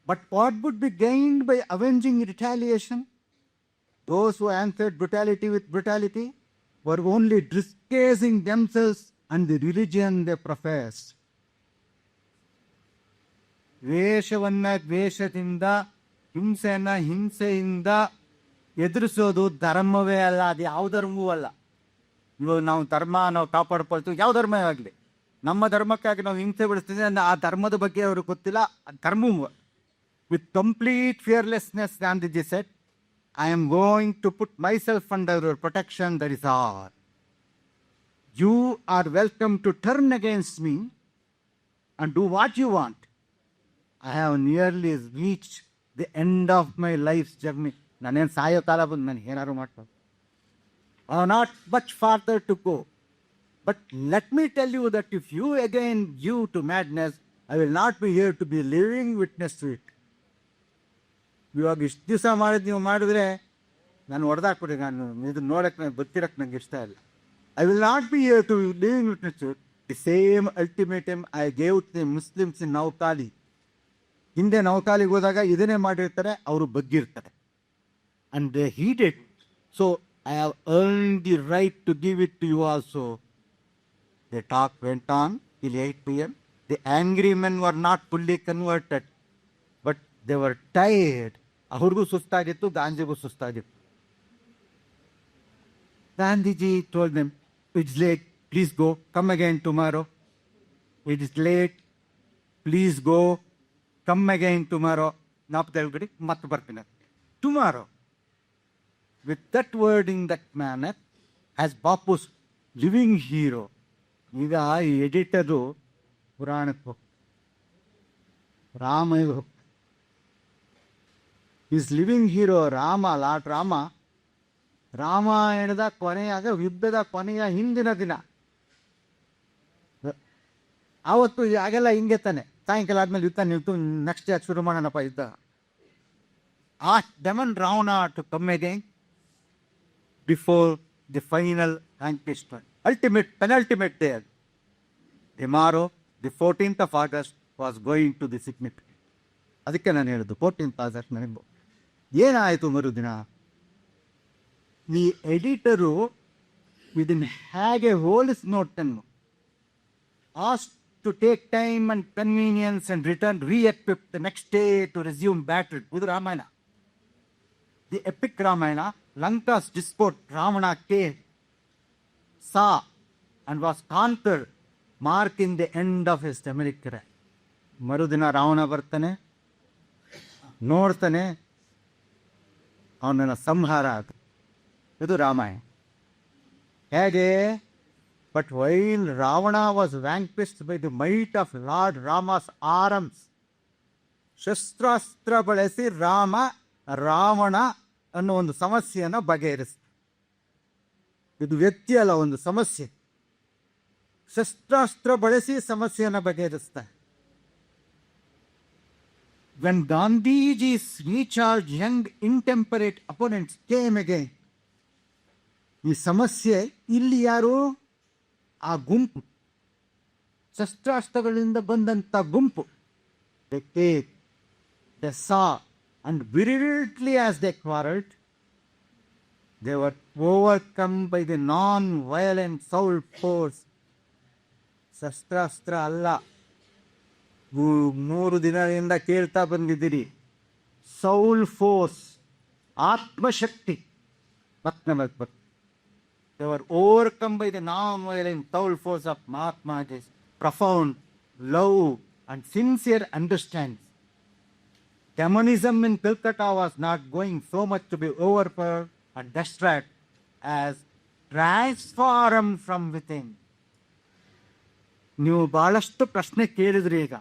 But what would be gained by avenging retaliation? Those who answered brutality with brutality were only disgracing themselves and the religion they professed. ದ್ವೇಷವನ್ನು ದ್ವೇಷದಿಂದ, ಹಿಂಸೆಯಿಂದ ಎದುರಿಸೋದು ಧರ್ಮವೇ ಅಲ್ಲ, ಅದು ಯಾವ ಧರ್ಮವೂ ಅಲ್ಲ. ಇವಾಗ ನಾವು ಕಾಪಾಡ್ಕೊಳ್ತೀವಿ, ಯಾವ ಧರ್ಮ ಆಗಲಿ, ನಮ್ಮ ಧರ್ಮಕ್ಕಾಗಿ ನಾವು ಹಿಂಸೆ ಬಿಡಿಸ್ತಿದ್ದೆ, ಆ ಧರ್ಮದ ಬಗ್ಗೆ ಅವ್ರಿಗೆ ಗೊತ್ತಿಲ್ಲ. ಆ ಧರ್ಮವು with complete fearlessness, Gandhiji said, I am going to put myself under your protection, that is all. You are welcome to turn against me and do what you want. I have nearly reached the end of my life's journey. ನಾನೇನು ಸಾಯೋ ಕಾಲ ಬಂದು ನಾನು ಏನಾದ್ರು ಮಾಡ್ಬೋದು. I have not much farther to go. But let me tell you that if you again give to madness, I will not be here to be living witness to it. ಇವಾಗ ಇಷ್ಟು ದಿವಸ ನೀವು ಮಾಡಿದ್ರೆ ನಾನು ಹೊಡೆದಾಕ್ಬಿಡಿ, ನಾನು ಇದನ್ನ ನೋಡಕ್ಕೆ ನಾನು ಬರ್ತಿರಕ್ಕೆ ನಂಗೆ ಇಷ್ಟ ಇಲ್ಲ. I will not be here to living witness the same ultimatum I gave to the Muslims in Noakhali. ಹಿಂದೆ ನೌಕಾಲಿಗೆ ಹೋದಾಗ ಇದನ್ನೇ ಮಾಡಿರ್ತಾರೆ, ಅವರು ಬಗ್ಗಿರ್ತಾರೆ. And they heeded. So I have earn the right to give it to you also. The talk went on till 8 p.m. The angry men were not fully converted, but they were tired. ಅವ್ರಿಗೂ ಸುಸ್ತಾಗಿತ್ತು, ಗಾಂಧಿಗೂ ಸುಸ್ತಾಗಿತ್ತು. Gandhiji told them, it's late, please go, come again tomorrow. It is late, please go, come again tomorrow. ನಾಪದಲ್ಗಡಿ ಮತ್ತೆ ಬರ್ತೀನಿ tomorrow. With that word in that manner, as Bapu's living hero. ಈಗ ಈ editor ಪುರಾಣಕ್ಕೆ ಹೋಗ್ತಾರೆ, Rama is living hero. Rama, lord Rama, ರಾಮಾಯಣದ ಕೊನೆಯಾಗ ಯುದ್ಧದ ಕೊನೆಯ ಹಿಂದಿನ ದಿನ. ಆವತ್ತು ಆಗೆಲ್ಲ ಹಿಂಗೆ ತಾನೆ, ಸಾಯಂಕಾಲ ಆದ್ಮೇಲೆ ಯುದ್ಧ ನಿಲ್ತು, ನೆಕ್ಸ್ಟ್ ಯಾಕೆ ಶುರು ಮಾಡೋಣಪ್ಪ ಯುದ್ಧ. ಆ demon Ravana to come again before the final conquest. Ultimate, penultimate day. Tomorrow, the 14th of August was going to the significant. ಅದಕ್ಕೆ ನಾನು ಹೇಳಿದ್ದು 14th August ನನಗೆ ಏನಾಯಿತು ಮರುದಿನ. ಈ ಎಡಿಟರು ಇದನ್ನು ಹೇಗೆ ಹೋಲಿಸ್ನೋಟನ್ನು asked to take time and convenience and return reequip the next day to resume battle. ಇದು Ramayana, the epic Ramayana. Lanka's disport, Ravana came, saw and was conquered, marking the end of his demonic career. ಮರುದಿನ ರಾವಣ ಬರ್ತಾನೆ, ನೋಡ್ತಾನೆ, ಅವನನ್ನ ಸಂಹಾರ ಆಗ. ಇದು ರಾಮಾಯಣ. ಹೇಗೆ? But while Ravana was vanquished by the might of lord Rama's arms. ಶಸ್ತ್ರಾಸ್ತ್ರ ಬಳಸಿ ರಾವಣ ಅನ್ನೋ ಒಂದು ಸಮಸ್ಯೆಯನ್ನು ಬಗೆಹರಿಸ್ತಾರೆ. ಇದು ವ್ಯಕ್ತಿ ಅಲ್ಲ, ಒಂದು ಸಮಸ್ಯೆ. ಶಸ್ತ್ರಾಸ್ತ್ರ ಬಳಸಿ ಸಮಸ್ಯೆಯನ್ನು ಬಗೆಹರಿಸ್ತಾರೆ. When Gandhiji's recharged young intemperate opponents came again, ಈ ಸಮಸ್ಯೆ ಇಲ್ಲಿ ಯಾರು? ಆ ಗುಂಪು, ಶಸ್ತ್ರಾಸ್ತ್ರಗಳಿಂದ ಬಂದಂಥ ಗುಂಪು. They came, they saw, and violently as they quarreled, they were overcome by the non-violent soul force. ಶಸ್ತ್ರಾಸ್ತ್ರ ಅಲ್ಲ, 3 ದಿನದಿಂದ ಕೇಳ್ತಾ ಬಂದಿದ್ದೀರಿ. ಸೌಲ್ force, Atmashakti. They were overcome by the non-violent soul force of Mahatmaji's profound love and sincere understanding. Communism in Calcutta was not going so much to be overpowered and destroyed as transformed from within. ನೀವು ಬಹಳಷ್ಟು ಪ್ರಶ್ನೆ ಕೇಳಿದ್ರಿ. ಈಗ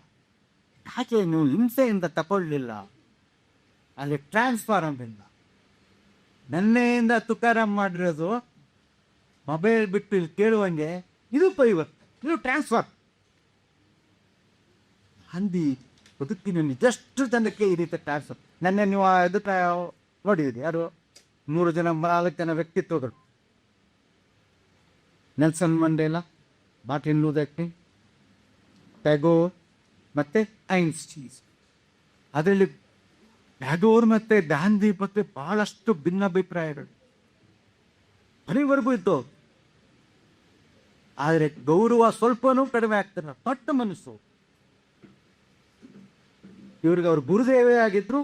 ಯಾಕೆ ನೀವು ಹಿಂಸೆಯಿಂದ ತಗೊಳ್ಳಿಲ್ಲ? ಅಲ್ಲಿ transform ಇಲ್ಲ. ನೆನ್ನೆಯಿಂದ ತುಕಾರಾಮ್ ಮಾಡಿರೋದು ಮೊಬೈಲ್ ಬಿಟ್ಟು ಇಲ್ಲಿ ಕೇಳುವಂಗೆ, ಇದು ಇವತ್ತು ಇದು ಟ್ರಾನ್ಸ್ಫರ್ ಅಂದಿ ಬದುಕಿನ ನಿಜಷ್ಟು ಜನಕ್ಕೆ ಈ ರೀತಿ ಟ್ರಾನ್ಸ್ಫರ್. ನೆನ್ನೆ ನೀವು ಇದಕ್ಕೆ ನೋಡಿದ್ರಿ, ಯಾರು 4 ಜನ ವ್ಯಕ್ತಿತ್ವಗಳು. Nelson Mandela, Martin Luther King, Tagore ಮತ್ತು ಐನ್ಸ್ಟೀನ್. ಅದರಲ್ಲಿ ಟ್ಯಾಗೋರ್ ಮತ್ತು ಗಾಂಧಿ ಬಗ್ಗೆ ಬಹಳಷ್ಟು ಭಿನ್ನಾಭಿಪ್ರಾಯಗಳು ಮನೆವರೆಗೂ ಇತ್ತು. ಆದರೆ ಗೌರವ ಸ್ವಲ್ಪನೂ ಕಡಿಮೆ ಆಗ್ತಾರೆ. ದೊಡ್ಡ ಮನಸ್ಸು ಇವ್ರಿಗೆ. ಅವ್ರು ಗುರುದೇವೇ ಆಗಿದ್ರು,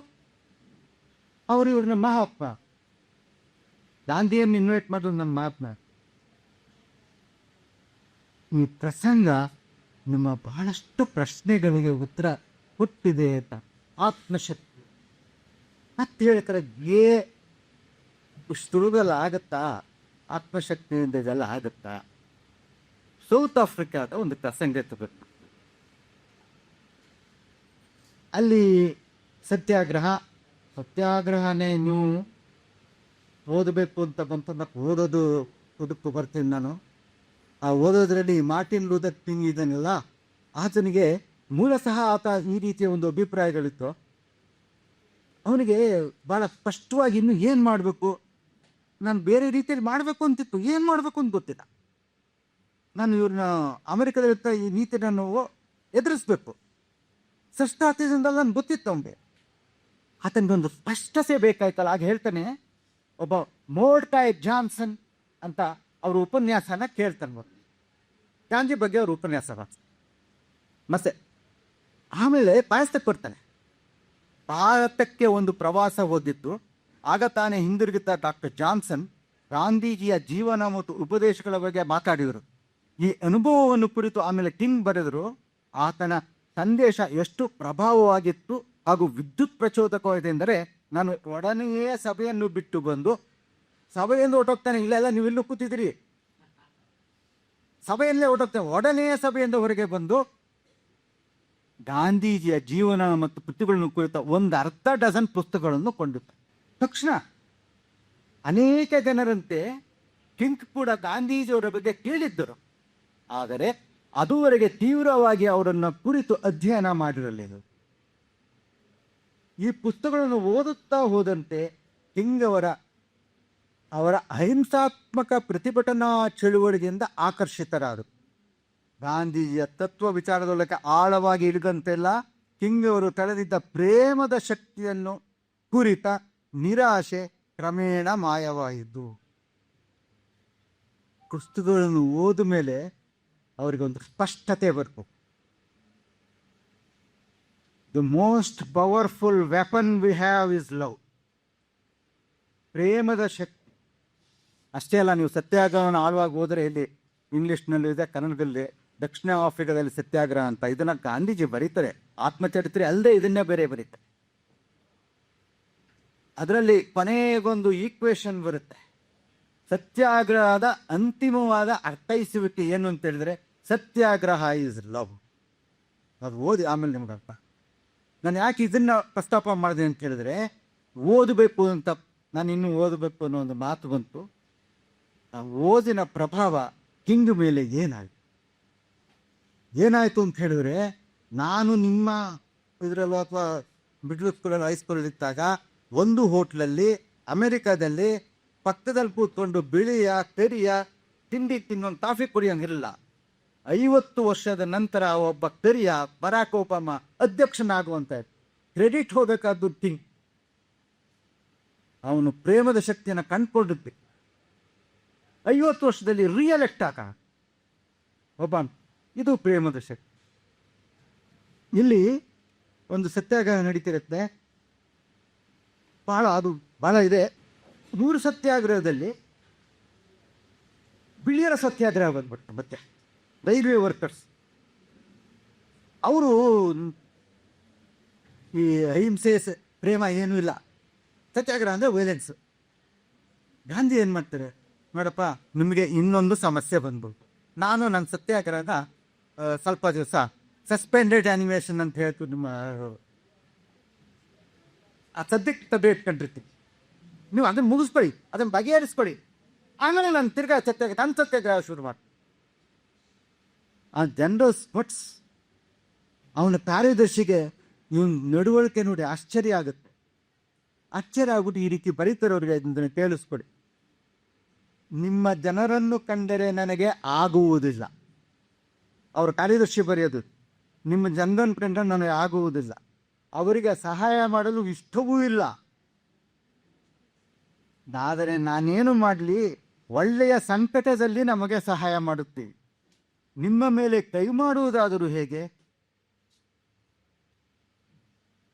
ಇವ್ರನ್ನ ಮಹಾತ್ಮ. ಗಾಂಧಿಯನ್ನು ಇನ್ವೈಟ್ ಮಾಡೋದು ನನ್ನ ಮಹಾತ್ಮ. ಈ ಪ್ರಸಂಗ ನಿಮ್ಮ ಬಹಳಷ್ಟು ಪ್ರಶ್ನೆಗಳಿಗೆ ಉತ್ತರ ಹುಟ್ಟಿದೆ ಅಂತ. ಆತ್ಮಶಕ್ತಿ ಮತ್ತೆ ಹೇಳ್ತಾರೆ, ಇಷ್ಟುಡುಗಲ್ಲ ಆಗತ್ತಾ? ಆತ್ಮಶಕ್ತಿಯಿಂದ ಇದೆಲ್ಲ ಆಗುತ್ತಾ? ಸೌತ್ ಆಫ್ರಿಕಾದ ಒಂದು ಪ್ರಸಂಗ ತಗೋಬೇಕು. ಅಲ್ಲಿ ಸತ್ಯಾಗ್ರಹನೇ ನೀವು ಓದಬೇಕು ಅಂತ ಬಂತ ಓದೋದಕ್ಕೂ ಬರ್ತೀನಿ ನಾನು. ಆ ಓದೋದ್ರಲ್ಲಿ ಮಾರ್ಟಿನ್ ಲೂಥರ್ ಕಿಂಗ್ ಇದನ್ನೆಲ್ಲ, ಆತನಿಗೆ ಮೂಲತಃ ಆತ ಈ ರೀತಿಯ ಒಂದು ಅಭಿಪ್ರಾಯಗಳಿತ್ತು. ಅವನಿಗೆ ಭಾಳ ಸ್ಪಷ್ಟವಾಗಿ ಇನ್ನು ಏನು ಮಾಡಬೇಕು, ನಾನು ಬೇರೆ ರೀತಿಯಲ್ಲಿ ಮಾಡಬೇಕು ಅಂತಿತ್ತು, ಏನು ಮಾಡಬೇಕು ಅಂತ ಗೊತ್ತಿಲ್ಲ. ನಾನು ಇವ್ರನ್ನ ಅಮೆರಿಕದಲ್ಲಿರ್ತ ಈ ನೀತಿ ನಾನು ಎದುರಿಸ್ಬೇಕು. ಸಷ್ಟಾತೀಸದಿಂದಲ್ಲ ನನ್ಗೆ ಗೊತ್ತಿತ್ತು ಅವನಿಗೆ. ಆತನಿಗೊಂದು ಸ್ಪಷ್ಟತೆ ಬೇಕಾಯ್ತಲ್ಲ. ಆಗ ಹೇಳ್ತಾನೆ, ಒಬ್ಬ ಮೋರ್ಡ್ಕಾಯ್ ಜಾನ್ಸನ್ ಅಂತ ಅವ್ರ ಉಪನ್ಯಾಸನ ಕೇಳ್ತಾನೆ. ಗಾಂಧಿ ಬಗ್ಗೆ ಅವ್ರ ಉಪನ್ಯಾಸ ಮತ್ತೆ ಆಮೇಲೆ ಭಾರತಕ್ಕೆ ಬರ್ತಾನೆ. ಭಾರತಕ್ಕೆ ಒಂದು ಪ್ರವಾಸ ಹೋದಿತ್ತು. ಆಗ ತಾನೇ ಹಿಂದಿರುಗುತ್ತಾ ಡಾಕ್ಟರ್ ಜಾನ್ಸನ್ ಗಾಂಧೀಜಿಯ ಜೀವನ ಮತ್ತು ಉಪದೇಶಗಳ ಬಗ್ಗೆ ಮಾತಾಡಿದರು. ಈ ಅನುಭವವನ್ನು ಕುರಿತು ಆಮೇಲೆ ಕಿಂಗ್ ಬರೆದರು. ಆತನ ಸಂದೇಶ ಎಷ್ಟು ಪ್ರಭಾವವಾಗಿತ್ತು ಹಾಗೂ ವಿದ್ಯುತ್ ಪ್ರಚೋದಕವಾಗಿದೆ ಎಂದರೆ, ನಾನು ಒಡನೆಯೇ ಸಭೆಯನ್ನು ಬಿಟ್ಟು ಬಂದು, ಸಭೆಯಿಂದ ಹೊರಟೋಗ್ತಾನೆ, ಇಲ್ಲೆಲ್ಲ ನೀವೆಲ್ಲೂ ಕೂತಿದ್ದೀರಿ, ಸಭೆಯಲ್ಲೇ ಹೊರಟೋಗ್ತಾನೆ, ಒಡನೆಯೇ ಸಭೆಯಿಂದ ಹೊರಗೆ ಬಂದು ಗಾಂಧೀಜಿಯ ಜೀವನ ಮತ್ತು ಕೃತಿಗಳನ್ನು ಕುರಿತ ಒಂದು ಅರ್ಧ ಡಜನ್ ಪುಸ್ತಕಗಳನ್ನು ಕೊಂಡಿದ್ದ. ತಕ್ಷಣ ಅನೇಕ ಜನರಂತೆ ಕಿಂಗ್ ಕೂಡ ಗಾಂಧೀಜಿಯವರ ಬಗ್ಗೆ ಕೇಳಿದ್ದರು, ಆದರೆ ಅದುವರೆಗೆ ತೀವ್ರವಾಗಿ ಅವರನ್ನು ಕುರಿತು ಅಧ್ಯಯನ ಮಾಡಿರಲಿಲ್ಲ. ಈ ಪುಸ್ತಕಗಳನ್ನು ಓದುತ್ತಾ ಹೋದಂತೆ ಕಿಂಗ್ ಅವರ ಅಹಿಂಸಾತ್ಮಕ ಪ್ರತಿಭಟನಾ ಚಳುವಳಿಯಿಂದ ಆಕರ್ಷಿತರಾದರು. ಗಾಂಧೀಜಿಯ ತತ್ವ ವಿಚಾರದೊಳಗೆ ಆಳವಾಗಿ ಇಳಿದಂತೆಲ್ಲ ಕಿಂಗ್ ಅವರು ತಳೆದಿದ್ದ ಪ್ರೇಮದ ಶಕ್ತಿಯನ್ನು ಕುರಿತ ನಿರಾಶೆ ಕ್ರಮೇಣ ಮಾಯವಾಯಿತು. ಪುಸ್ತಕಗಳನ್ನು ಓದ ಮೇಲೆ ಅವರಿಗೊಂದು ಸ್ಪಷ್ಟತೆ ಬರಬೇಕು. The most powerful weapon we have is love. ಪ್ರೇಮದ ಶಕ್ತಿ ಅಷ್ಟೇ ಅಲ್ಲ. ನೀವು ಸತ್ಯಾಗ್ರಹವನ್ನು ಆಳವಾಗಿ ಹೋದರೆ ಇಲ್ಲಿ ಇಂಗ್ಲೀಷ್ನಲ್ಲೂ ಇದೆ, ಕನ್ನಡದಲ್ಲಿ ದಕ್ಷಿಣ ಆಫ್ರಿಕಾದಲ್ಲಿ ಸತ್ಯಾಗ್ರಹ ಅಂತ, ಇದನ್ನ ಗಾಂಧೀಜಿ ಬರೀತಾರೆ. ಆತ್ಮಚರಿತ್ರೆ ಅಲ್ಲದೆ ಇದನ್ನೇ ಬೇರೆ ಬರೀತಾರೆ. ಅದರಲ್ಲಿ ಕೊನೆಗೊಂದು ಈಕ್ವೇಶನ್ ಬರುತ್ತೆ. ಸತ್ಯಾಗ್ರಹದ ಅಂತಿಮವಾದ ಅರ್ಥೈಸುವಿಕೆ ಏನು ಅಂತ ಹೇಳಿದ್ರೆ, ಸತ್ಯಾಗ್ರಹ ಈಸ್ ಲವ್. ಅದು ಓದಿ ಆಮೇಲೆ ನಿಮ್ಗೆ ಅರ್ಥ. ನಾನು ಯಾಕೆ ಇದನ್ನ ಪ್ರಸ್ತಾಪ ಮಾಡಿದೆ ಅಂತ ಹೇಳಿದ್ರೆ, ಓದಬೇಕು ಅಂತ, ನಾನು ಇನ್ನೂ ಓದಬೇಕು ಅನ್ನೋ ಒಂದು ಮಾತು ಬಂತು. ಆ ಓದಿನ ಪ್ರಭಾವ ಕಿಂಗ್ ಮೇಲೆ ಏನಾಯಿತು ಅಂತ ಹೇಳಿದ್ರೆ, ನಾನು ನಿಮ್ಮ ಇದರಲ್ಲೂ ಅಥವಾ ಮಿಡ್ಲ್ ಸ್ಕೂಲಲ್ಲಿ ಹೈಸ್ಕೂಲಲ್ಲಿ ಇದ್ದಾಗ ಒಂದು ಹೋಟ್ಲಲ್ಲಿ ಅಮೆರಿಕಾದಲ್ಲಿ ಪಕ್ಕದಲ್ಲಿ ಕೂತ್ಕೊಂಡು ಬಿಳಿಯ ಕರಿಯ ತಿಂಡಿ ತಿನ್ನೊಂದು ಕಾಫಿ ಕುಡಿಯೋಂಗಿರಲಿಲ್ಲ. 50 ವರ್ಷದ ನಂತರ ಒಬ್ಬ ಕರಿಯ ಬರಾಕ್ ಒಬಾಮ ಅಧ್ಯಕ್ಷನಾಗುವಂತ ಕ್ರೆಡಿಟ್ ಹೋಗಬೇಕಾದ್ದು ಕಿಂಗ್. ಅವನು ಪ್ರೇಮದ ಶಕ್ತಿಯನ್ನು ಕಂಡುಕೊಂಡಿದ್ದೆ. 50 ವರ್ಷದಲ್ಲಿ ರಿಯಲೆಕ್ಟ್ ಆಗ ಒಬ್ಬ, ಇದು ಪ್ರೇಮದ ಶಕ್ತಿ. ಇಲ್ಲಿ ಒಂದು ಸತ್ಯಾಗ್ರಹ ನಡೀತಿರುತ್ತೆ, ಬಹಳ ಇದೆ. 100 ಸತ್ಯಾಗ್ರಹದಲ್ಲಿ ಬಿಳಿಯರ ಸತ್ಯಾಗ್ರಹ ಬಂದ್ಬಿಟ್ಟು, ಮತ್ತೆ ರೈಲ್ವೆ ವರ್ಕರ್ಸ್ ಅವರು ಈ ಅಹಿಂಸೆ ಪ್ರೇಮ ಏನೂ ಇಲ್ಲ, ಸತ್ಯಾಗ್ರಹ ಅಂದರೆ ವೈಲೆನ್ಸ್. ಗಾಂಧಿ ಏನು ಮಾಡ್ತಾರೆ, ನೋಡಪ್ಪ ನಿಮಗೆ ಇನ್ನೊಂದು ಸಮಸ್ಯೆ ಬಂದ್ಬೋದು, ನಾನು ನನ್ನ ಸತ್ಯಾಗ್ರಹನ ಸ್ವಲ್ಪ ದಿವಸ ಸಸ್ಪೆಂಡೆಡ್ ಆನಿಮೇಷನ್ ಅಂತ ಹೇಳ್ತು, ನಿಮ್ಮ ಆ ಸದ್ಯಕ್ಕೆ ತಡೆ ಇಟ್ಕೊಂಡಿರ್ತೀನಿ, ನೀವು ಅದನ್ನು ಮುಗಿಸ್ಕೊಳ್ಳಿ, ಅದನ್ನು ಬಗೆಹರಿಸ್ಕೊಳ್ಳಿ, ಆಮೇಲೆ ನಾನು ತಿರ್ಗಾ ನನ್ನ ಸತ್ಯಾಗ್ರಹ ಶುರು ಮಾಡಿ. ಆ ಜನರಲ್ ಸ್ಪಟ್ಸ್ ಅವನ ಕಾರ್ಯದರ್ಶಿಗೆ ಇವನ್ ನಡವಳಿಕೆ ನೋಡಿ ಆಶ್ಚರ್ಯ ಆಗುತ್ತೆ. ಆಶ್ಚರ್ಯ ಆಗ್ಬಿಟ್ಟು ಈ ರೀತಿ ಬರೀತಾರವ್ರಿಗೆ ಇದನ್ನು ಕೇಳಿಸ್ಕೊಡಿ. ನಿಮ್ಮ ಜನರನ್ನು ಕಂಡರೆ ನನಗೆ ಆಗುವುದಿಲ್ಲ. ಅವ್ರ ಕಾರ್ಯದರ್ಶಿ ಬರೆಯೋದು, ನಿಮ್ಮ ಜನರನ್ನು ಕಂಡರೆ ನನಗೆ ಆಗುವುದಿಲ್ಲ, ಅವರಿಗೆ ಸಹಾಯ ಮಾಡಲು ಇಷ್ಟವೂ ಇಲ್ಲ. ಆದರೆ ನಾನೇನು ಮಾಡಲಿ, ಒಳ್ಳೆಯ ಸಂಕಟದಲ್ಲಿ ನಮಗೆ ಸಹಾಯ ಮಾಡುತ್ತೀವಿ, ನಿಮ್ಮ ಮೇಲೆ ಕೈ ಮಾಡುವುದಾದರೂ ಹೇಗೆ?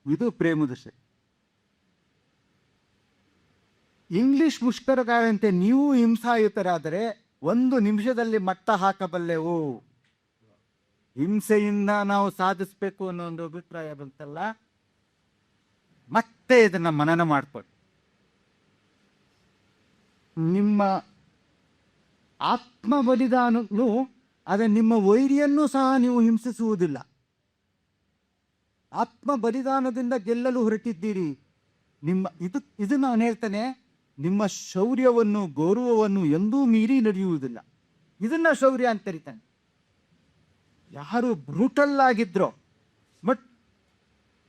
ಇದು ಪ್ರೇಮದ ಶಕ್ತಿ. ಇಂಗ್ಲಿಷ್ ಮುಷ್ಕರಗಾರಂತೆ ನೀವು ಹಿಂಸಾಯುತರಾದರೆ 1 ನಿಮಿಷದಲ್ಲಿ ಮಟ್ಟ ಹಾಕಬಲ್ಲೆವು. ಹಿಂಸೆಯಿಂದ ನಾವು ಸಾಧಿಸಬೇಕು ಅನ್ನೋ ಒಂದು ಅಭಿಪ್ರಾಯ ಬಂತಲ್ಲ, ಮತ್ತೆ ಇದನ್ನ ಮನನ ಮಾಡ್ಕೊಳ್ಳಿ. ನಿಮ್ಮ ಆತ್ಮ ಬಲಿದಾನಗಳು, ಆದರೆ ನಿಮ್ಮ ವೈರಿಯನ್ನು ಸಹ ನೀವು ಹಿಂಸಿಸುವುದಿಲ್ಲ. ಆತ್ಮ ಬಲಿದಾನದಿಂದ ಗೆಲ್ಲಲು ಹೊರಟಿದ್ದೀರಿ. ಇದು ನಾನು ಹೇಳ್ತೇನೆ, ನಿಮ್ಮ ಶೌರ್ಯವನ್ನು ಗೌರವವನ್ನು ಎಂದೂ ಮೀರಿ ನಡೆಯುವುದಿಲ್ಲ. ಇದನ್ನ ಶೌರ್ಯ ಅಂತ ಕರೀತಾನೆ. ಯಾರು ಬ್ರೂಟಲ್ ಆಗಿದ್ರೋ, ಬಟ್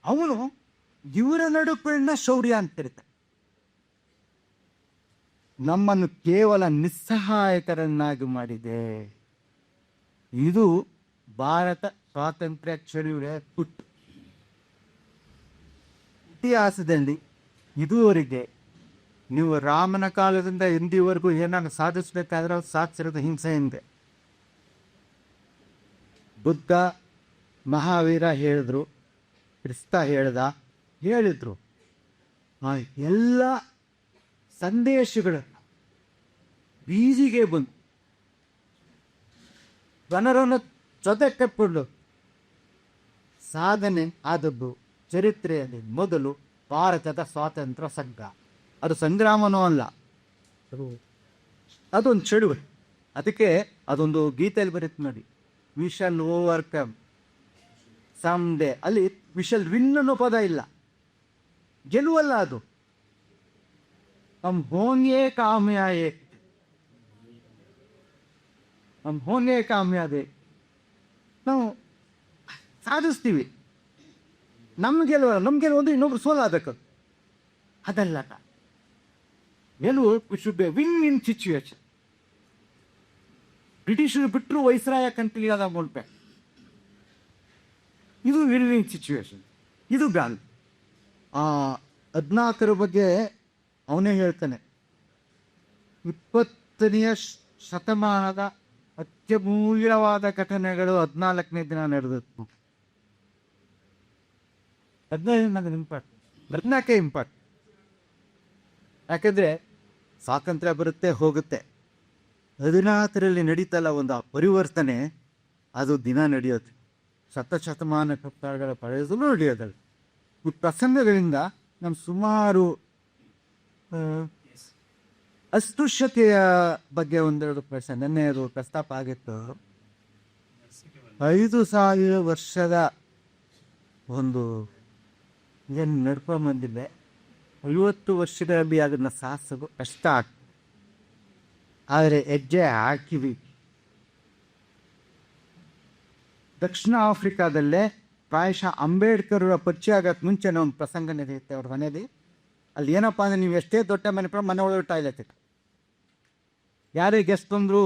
ಅವನು ಇವರ ನಡುಕನ್ನ ಶೌರ್ಯ ಅಂತ ಕರೀತಾನೆ. ನಮ್ಮನ್ನು ಕೇವಲ ನಿಸ್ಸಹಾಯಕರನ್ನಾಗಿ ಮಾಡಿದೆ. ಇದು ಭಾರತ ಸ್ವಾತಂತ್ರ್ಯ ಚಳುವಳಿಯ ಹುಟ್ಟು. ಇತಿಹಾಸದಲ್ಲಿ ಇದುವರೆಗೆ ನೀವು ರಾಮನ ಕಾಲದಿಂದ ಇಂದಿವರೆಗೂ ಏನಾದ್ರು ಸಾಧಿಸ್ಬೇಕಾದ್ರೆ ಅವ್ರು ಸಾಧಿಸಿರೋದು ಹಿಂಸೆಯಿಂದ. ಬುದ್ಧ, ಮಹಾವೀರ ಹೇಳಿದ್ರು, ಕ್ರಿಸ್ತ ಹೇಳಿದ್ರು. ಆ ಎಲ್ಲ ಸಂದೇಶಗಳು ಬೀದಿಗೆ ಬಂದು ಜನರನ್ನು ಜೊತೆ ಕಟ್ಟಿಕೊಂಡು ಸಾಧನೆ ಆದದ್ದು ಚರಿತ್ರೆಯಲ್ಲಿ ಮೊದಲು ಭಾರತದ ಸ್ವಾತಂತ್ರ್ಯ ಸಂಗ್ರಾಮ. ಅದು ಸಂಗ್ರಾಮನೂ ಅಲ್ಲ, ಅದೊಂದು ಚಳುವಳಿ. ಅದಕ್ಕೆ ಅದೊಂದು ಗೀತೆಯಲ್ಲಿ ಬರುತ್ತೆ ನೋಡಿ, we shall overcome some day. ಅಲ್ಲಿ ವಿ ಶಾಲ್ ವಿನ್ ಅನ್ನೋ ಪದ ಇಲ್ಲ, ಗೆಲುವಲ್ಲ ಅದು. ಹಮ್ ಹೋಂಗೆ ಕಾಮಯಾಯೇ, ಹಮ್ ಹೋಂಗೆ ಕಾಮಯಾದೆ. ನಾವು ಸಾಧಿಸ್ತೀವಿ. ನಮ್ಮ ಗೆಲುವು ಇನ್ನೊಬ್ರು ಸೋಲಾಗಬೇಕು, ಅದಲ್ಲ ಗೆಲುವು. Should be win in situation. ಬ್ರಿಟಿಷರು ಬಿಟ್ಟರು ವೈಸ್ರಾಯ ಕಂಟ್ರಿ ಅದ ಮುಲ್ಪೆ. ಇದು ವಿನ್ ಇನ್ ಸಿಚುವೇಶನ್. ಇದು ಗಾಂಧಿ. 14 ಬಗ್ಗೆ ಅವನೇ ಹೇಳ್ತಾನೆ, 20ನೇ ಶತಮಾನದ ಅತ್ಯಮೂಲ್ಯವಾದ ಘಟನೆಗಳು 14ನೇ ದಿನ ನಡೆದತ್ತು. 15 ನನಗೆ ಇಂಪಾರ್ಟ್, 14 ಇಂಪಾರ್ಟ್. ಯಾಕೆಂದರೆ ಸ್ವಾತಂತ್ರ್ಯ ಬರುತ್ತೆ ಹೋಗುತ್ತೆ, 14ರಲ್ಲಿ ನಡೀತಲ್ಲ ಒಂದು ಪರಿವರ್ತನೆ, ಅದು ದಿನ ನಡೆಯೋದು. ಶತಮಾನಗಳ ಪಡೆಯಲು ನಡೆಯೋದಲ್ಲ. ಈ ಪ್ರಸಂಗಗಳಿಂದ ನಮ್ಮ ಸುಮಾರು ಅಸ್ಪೃಶ್ಯತೆಯ ಬಗ್ಗೆ ಒಂದೆರಡು ಪ್ರಶ್ನೆ ನೆನ್ನೆ ಅದು ಪ್ರಸ್ತಾಪ ಆಗಿತ್ತು. 5,000 ವರ್ಷದ ಒಂದು ಏನು ನಡ್ಕೊಂಬಂದಿದೆ, 50 ವರ್ಷಗಳಲ್ಲಿ ಅದನ್ನು ಸಾಧಿಸೋದು ಕಷ್ಟ ಆಗ್ತದೆ. ಆದರೆ ಹೆಜ್ಜೆ ಹಾಕಿವಿ. ದಕ್ಷಿಣ ಆಫ್ರಿಕಾದಲ್ಲೇ ಪ್ರಾಯಶಃ ಅಂಬೇಡ್ಕರ್ ಪರಿಚಯ ಆಗೋಕ್ಕೆ ಮುಂಚೆನೇ ಒಂದು ಪ್ರಸಂಗ ನಡೆಯುತ್ತೆ ಅವ್ರ ಮನೇಲಿ. ಅಲ್ಲಿ ಏನಪ್ಪ ಅಂದರೆ, ನೀವು ಎಷ್ಟೇ ದೊಡ್ಡ ಮನೆ ಒಳಗೆ ಟಾಯ್ಲೆಟ್ ಇತ್ತು, ಯಾರೇ ಗೆಸ್ಟ್ ಬಂದರೂ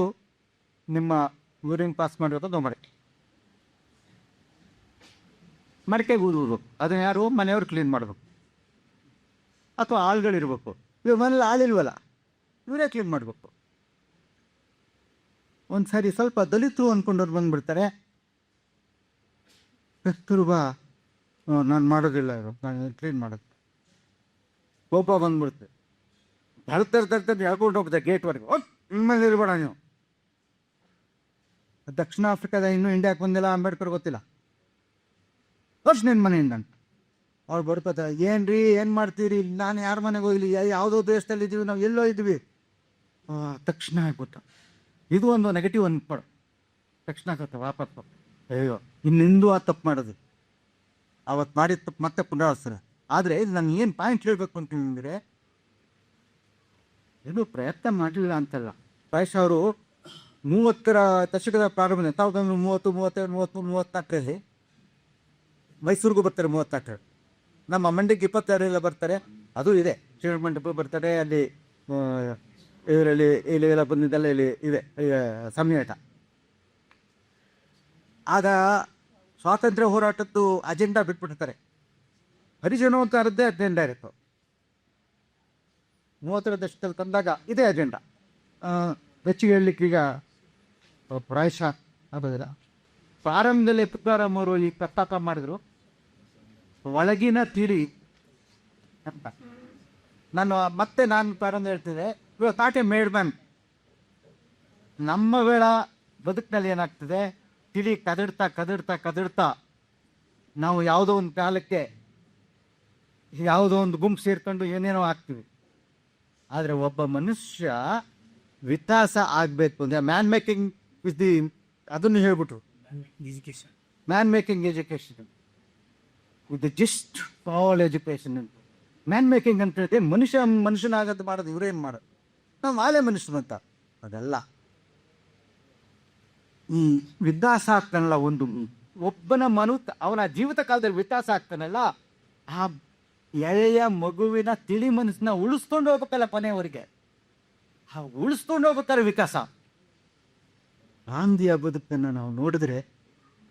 ನಿಮ್ಮ ಯೂರಿನ್ ಪಾಸ್ ಮಾಡಿರೋದು ಮಡಿಕೆಗೆ ಊದುವುದು. ಅದನ್ನ ಯಾರು ಮನೆಯವ್ರು ಕ್ಲೀನ್ ಮಾಡಬೇಕು, ಅಥವಾ ಆಳುಗಳಿರ್ಬೇಕು. ಇವಾಗ ಮನೇಲಿ ಆಳಿಲ್ವಲ್ಲ, ಇವರೇ ಕ್ಲೀನ್ ಮಾಡಬೇಕು. ಒಂದು ಸಾರಿ ಸ್ವಲ್ಪ ದಲಿತರು ಅಂದ್ಕೊಂಡವ್ರು ಬಂದುಬಿಡ್ತಾರೆ, ಕಸ್ತೂರು ಬಾ, ನಾನು ಮಾಡೋದಿಲ್ಲ, ಇವರು ನಾನು ಕ್ಲೀನ್ ಮಾಡೋದು. ಕೋಪ ಬಂದ್ಬಿಡುತ್ತೆ, ತರ್ತಾರೆ ಹೇಳ್ಕೊಂಡು ಹೋಗ್ತಾರೆ ಗೇಟ್ವರೆಗೆ. ನಿಮ್ಮಲ್ಲಿ ಇರ್ಬೇಡ ನೀವು. ದಕ್ಷಿಣ ಆಫ್ರಿಕಾದ ಇನ್ನೂ ಇಂಡಿಯಾಕ್ಕೆ ಬಂದಿಲ್ಲ, ಅಂಬೇಡ್ಕರ್ ಗೊತ್ತಿಲ್ಲ. ನಿನ್ನ ಮನೆಯಿಂದ ಅವ್ರು ಬರ್ಕೋತಾರೆ, ಏನ್ರಿ ಏನು ಮಾಡ್ತೀರಿ, ನಾನು ಯಾರ ಮನೆಗೆ ಹೋಗ್ಲಿ, ಯಾವುದೋ ದೇಶದಲ್ಲಿ ಇದ್ದೀವಿ ನಾವು, ಎಲ್ಲೋ ಇದ್ವಿ. ತಕ್ಷಣ ಆಗ್ಬಿಟ್ಟು ಇದು ಒಂದು ನೆಗೆಟಿವ್ ಅನ್ಕೊಡು. ತಕ್ಷಣ ಆಗುತ್ತೆ ವಾಪಸ್, ಅಯ್ಯೋ ಇನ್ನೆಂದೂ ಆ ತಪ್ಪು ಮಾಡೋದು, ಅವತ್ತು ಮಾಡಿದ ತಪ್ಪು ಮತ್ತೆ ಪುನರಾವರ್ತಿಸ್ತಾರೆ. ಆದರೆ ಇದು ನಾನು ಏನು ಪಾಯಿಂಟ್ ಹೇಳಬೇಕು ಅಂತಂದರೆ, ಏನು ಪ್ರಯತ್ನ ಮಾಡಲಿಲ್ಲ ಅಂತಲ್ಲ. ಪ್ರಾಯಶಃ ಅವರು 30ರ ದಶಕದ ಪ್ರಾರಂಭ 1930, 32, 34ರಲ್ಲಿ ಮೈಸೂರಿಗೂ ಬರ್ತಾರೆ. 34 ನಮ್ಮ ಮಂಡ್ಯಕ್ಕೆ 26 ಬರ್ತಾರೆ. ಅದು ಇದೆ, ಶ್ರೀಮಂಟಪ ಬರ್ತಾರೆ. ಅಲ್ಲಿ ಇದರಲ್ಲಿ ಇಲ್ಲೆಲ್ಲ ಬಂದಿದ್ದೆಲ್ಲ ಇಲ್ಲಿ ಇದೆ ಸಮ್ಮೇಟ. ಆಗ ಸ್ವಾತಂತ್ರ್ಯ ಹೋರಾಟದ್ದು ಅಜೆಂಡಾ ಬಿಟ್ಬಿಡ್ತಾರೆ. ಹರಿಜನೋದ್ಧಾರದ್ದೇ ಅಜೆಂಡಾ ಇರುತ್ತೆ. 30ರ ದಶಕದಲ್ಲಿ ತಂದಾಗ ಇದೇ ಅಜೆಂಡಾ. ಹೆಚ್ಚಿಗೆ ಹೇಳಲಿಕ್ಕೀಗ ಪ್ರಾಯಶಃ ಆಗೋದಿಲ್ಲ. ಪ್ರಾರಂಭದಲ್ಲಿ ತುಕಾರಾಮ್ ಅವರು ಈ ಪ್ರಸ್ತಾಪ ಮಾಡಿದ್ರು, ಒಳಗಿನ ತಿಳಿ ಅಂತ. ನಾನು ಪ್ರಾರಂಭ ಹೇಳ್ತಿದ್ದೆ, ಇವಾಗ ನಾಟ್ ಎ ಮೇಡ್ ಮ್ಯಾನ್. ನಮ್ಮ ವೇಳ ಬದುಕಿನಲ್ಲಿ ಏನಾಗ್ತದೆ, ತಿಳಿ ಕದಡ್ತಾ ನಾವು ಯಾವುದೋ ಒಂದು ಕಾಲಕ್ಕೆ ಯಾವುದೋ ಒಂದು ಗುಂಪು ಸೇರ್ಕೊಂಡು ಏನೇನೋ ಆಗ್ತೀವಿ. ಆದರೆ ಒಬ್ಬ ಮನುಷ್ಯ ವಿಕಾಸ ಆಗಬೇಕು ಅಂದರೆ ಮ್ಯಾನ್ ಮೇಕಿಂಗ್ ಇಸ್ ದಿ, ಅದನ್ನು ಹೇಳ್ಬಿಟ್ರು, man making education with just all education ಅಂತ. ಮ್ಯಾನ್ ಮೇಕಿಂಗ್ ಅಂತ ಹೇಳಿದ್ರೆ ಮನುಷ್ಯನಾಗದು ಮಾಡೋದು, ಇವರೇನು ಮಾಡೋದು, ನಾವು ಆಲೇ ಮನುಷ್ಯರು ಅಂತ. ಅದೆಲ್ಲ ಈ ವಿಕಾಸ ಆಗ್ತಾನಲ್ಲ, ಒಂದು ಒಬ್ಬನ ಅವನ ಜೀವಿತ ಕಾಲದಲ್ಲಿ ವಿಕಾಸ ಆಗ್ತಾನಲ್ಲ, ಆ ಎಳೆಯ ಮಗುವಿನ ತಿಳಿ ಮನಸ್ಸನ್ನ ಉಳಿಸ್ಕೊಂಡು ಹೋಗ್ಬೇಕಲ್ಲ ಕೊನೆಯವರೆಗೆ. ಉಳಿಸ್ಕೊಂಡು ಹೋಗ್ಬೇಕಾದ್ರೆ ವಿಕಾಸ. ಗಾಂಧಿಯ ಬದುಕನ್ನು ನಾವು ನೋಡಿದ್ರೆ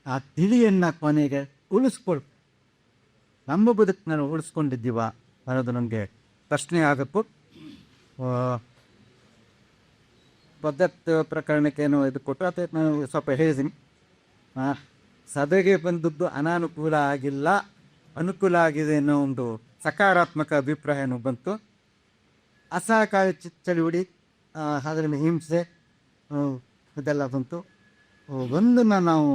ಆ ತಿಳಿಯನ್ನು ಕೊನೆಗೆ ಉಳಿಸ್ಕೊಳ್ ನಮ್ಮ ಬದುಕನ್ನು ಉಳಿಸ್ಕೊಂಡಿದ್ದೀವ ಅನ್ನೋದು ನಮಗೆ ಪ್ರಶ್ನೆ ಆಗಬೇಕು. ಪದ್ಧತಿ ಪ್ರಕರಣಕ್ಕೇನು ಇದು ಕೊಟ್ಟು ಅಥವಾ ನಾನು ಸ್ವಲ್ಪ ಹೇಳಿದ್ದೀನಿ. ಸಭೆಗೆ ಬಂದದ್ದು ಅನಾನುಕೂಲ ಆಗಿಲ್ಲ, ಅನುಕೂಲ ಆಗಿದೆ ಅನ್ನೋ ಒಂದು ಸಕಾರಾತ್ಮಕ ಅಭಿಪ್ರಾಯನೂ ಬಂತು. ಅಸಹಕಾರಿ ಚಳುವಳಿ, ಅದರಿಂದ ಹಿಂಸೆ ಇದೆಲ್ಲ ಬಂತು. ಒಂದನ್ನು ನಾವು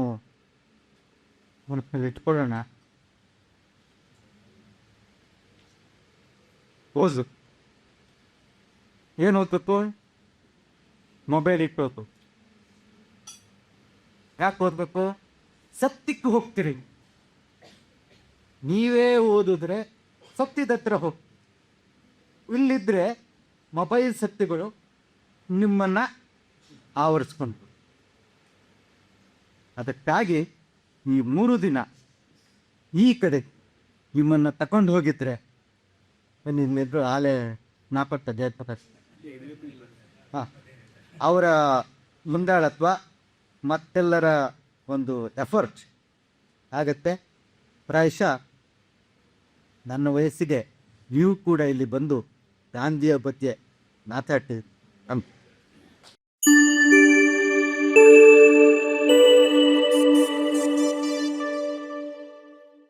ಮನಸ್ಸಿನಲ್ಲಿ ಇಟ್ಕೊಳ್ಳೋಣ. ಓದು ಏನು ಓದ್ಬೇಕು? ಮೊಬೈಲ್ ಇಟ್ಟೋದು. ಯಾಕೆ ಓದಬೇಕು? ಸತ್ಯಕ್ಕೆ ಹೋಗ್ತೀರಿ. ನೀವೇ ಓದಿದ್ರೆ ಸತ್ಯದ ಹತ್ರ ಹೋಗಿ. ಇಲ್ಲಿದ್ದರೆ ಮೊಬೈಲ್ ಸತ್ಯಗಳು ನಿಮ್ಮನ್ನು ಆವರಿಸ್ಕೊಂಡು. ಅದಕ್ಕಾಗಿ ಈ 3 ದಿನ ಈ ಕಡೆ ನಿಮ್ಮನ್ನು ತಗೊಂಡು ಹೋಗಿದ್ರೆ ನಿಮ್ಮೆದ್ರು ಆಲೆ ನಾಪಟ್ಟ ಜಯಪದ ಅವರ ಮುಂದಾಳತ್ವ ಮತ್ತೆಲ್ಲರ ಒಂದು ಎಫರ್ಟ್ ಆಗತ್ತೆ. ಪ್ರಾಯಶಃ ನನ್ನ ವಯಸ್ಸಿಗೆ ನೀವು ಕೂಡ ಇಲ್ಲಿ ಬಂದು ಗಾಂಧಿಯ ಬಗ್ಗೆ ಮಾತಾಡ್ತೀವಿ ಅಂತ.